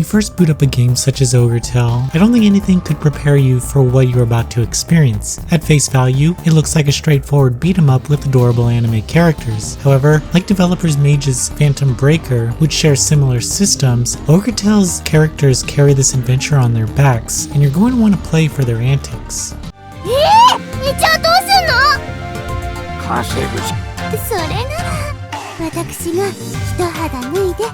first boot up a game such as Ogre, I don't think anything could prepare you for what you're about to experience. At face value, it looks like a straightforward beat 'em up with adorable anime characters. However, like developers Mage's Phantom Breaker, which shares similar systems, Ogre's characters carry this adventure on their backs, and you're going to want to play for their antics. じゃあどうすんの？完成物。それなら私が一肌脱いで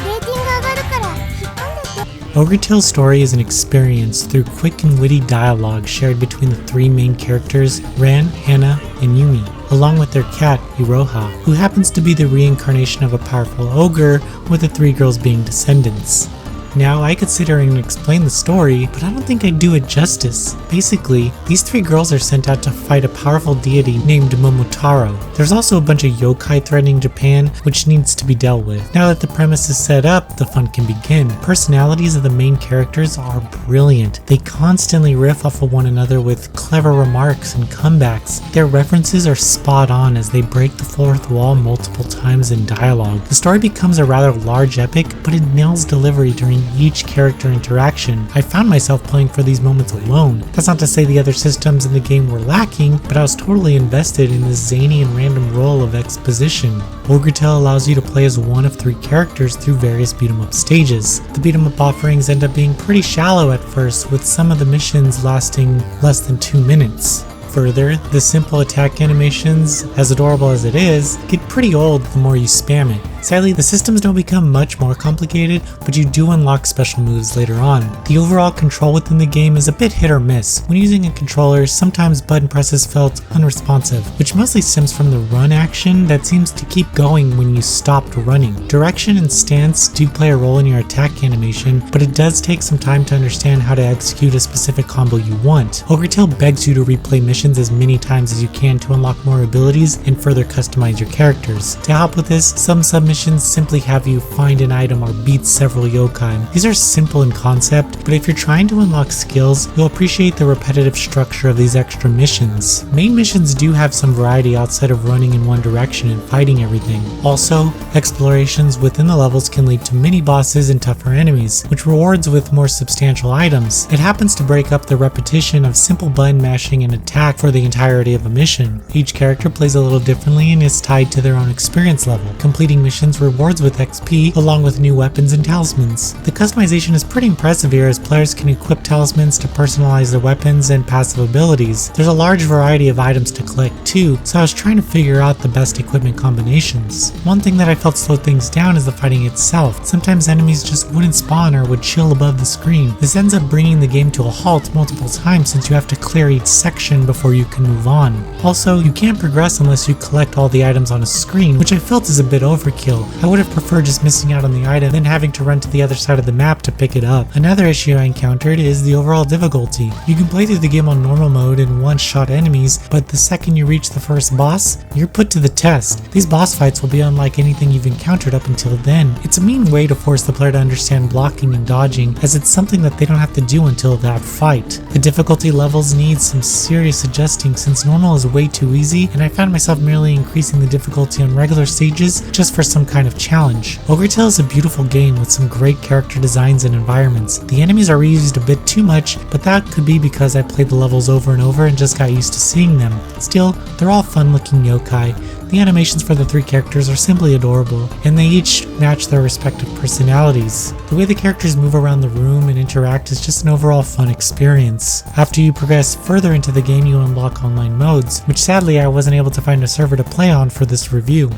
レーティング上がるから引っ込んでて。Ogre's story is an experience through quick and witty dialogue shared between the three main characters, Ran, Hana, and Yumi, along with their cat, Iroha, who happens to be the reincarnation of a powerful ogre, with the three girls being descendants. Now, I could sit here and explain the story, but I don't think I'd do it justice. Basically, these three girls are sent out to fight a powerful deity named Momotaro. There's also a bunch of yokai threatening Japan, which needs to be dealt with. Now that the premise is set up, the fun can begin. Personalities of the main characters are brilliant. They constantly riff off of one another with clever remarks and comebacks. Their references are spot on as they break the fourth wall multiple times in dialogue. The story becomes a rather large epic, but it nails delivery during each character interaction. I found myself playing for these moments alone. That's not to say the other systems in the game were lacking, but I was totally invested in this zany and random role of exposition. Ogre allows you to play as one of three characters through various beat-em-up stages. The beat-em-up offerings end up being pretty shallow at first, with some of the missions lasting less than 2 minutes. Further, the simple attack animations, as adorable as it is, get pretty old the more you spam it. Sadly, the systems don't become much more complicated, but you do unlock special moves later on. The overall control within the game is a bit hit or miss. When using a controller, sometimes button presses felt unresponsive, which mostly stems from the run action that seems to keep going when you stopped running. Direction and stance do play a role in your attack animation, but it does take some time to understand how to execute a specific combo you want. Ogre begs you to replay missions as many times as you can to unlock more abilities and further customize your characters. To help with this, some submissions simply have you find an item or beat several yokai. These are simple in concept, but if you're trying to unlock skills, you'll appreciate the repetitive structure of these extra missions. Main missions do have some variety outside of running in one direction and fighting everything. Also, explorations within the levels can lead to mini bosses and tougher enemies, which rewards with more substantial items. It happens to break up the repetition of simple button mashing and attack for the entirety of a mission. Each character plays a little differently and is tied to their own experience level. Completing missions rewards with XP along with new weapons and talismans. The customization is pretty impressive here as players can equip talismans to personalize their weapons and passive abilities. There's a large variety of items to collect too, so I was trying to figure out the best equipment combinations. One thing that I felt slowed things down is the fighting itself. Sometimes enemies just wouldn't spawn or would chill above the screen. This ends up bringing the game to a halt multiple times since you have to clear each section before you can move on. Also, you can't progress unless you collect all the items on a screen, which I felt is a bit overkill. I would have preferred just missing out on the item than having to run to the other side of the map to pick it up. Another issue I encountered is the overall difficulty. You can play through the game on normal mode and one-shot enemies, but the second you reach the first boss, you're put to the test. These boss fights will be unlike anything you've encountered up until then. It's a mean way to force the player to understand blocking and dodging, as it's something that they don't have to do until that fight. The difficulty levels need some serious adjusting since normal is way too easy, and I found myself merely increasing the difficulty on regular stages just for some kind of challenge. Ogre is a beautiful game with some great character designs and environments. The enemies are reused a bit too much, but that could be because I played the levels over and over and just got used to seeing them. Still, they're all fun looking yokai. The animations for the three characters are simply adorable, and they each match their respective personalities. The way the characters move around the room and interact is just an overall fun experience. After you progress further into the game, you unlock online modes, which sadly I wasn't able to find a server to play on for this review.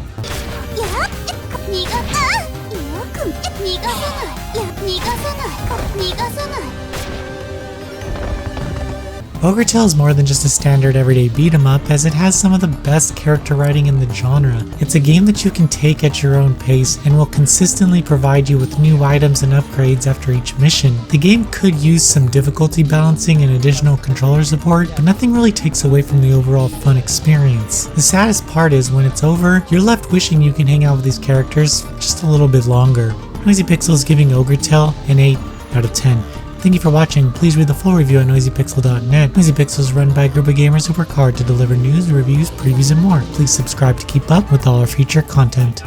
Ogre is more than just a standard everyday beat-em-up, as it has some of the best character writing in the genre. It's a game that you can take at your own pace and will consistently provide you with new items and upgrades after each mission. The game could use some difficulty balancing and additional controller support, but nothing really takes away from the overall fun experience. The saddest part is when it's over, you're left wishing you can hang out with these characters just a little bit longer. Noisy Pixel is giving Ogre an 8 out of 10. Thank you for watching. Please read the full review on noisypixel.net. Noisy Pixel is run by a group of gamers who work hard to deliver news, reviews, previews, and more. Please subscribe to keep up with all our future content.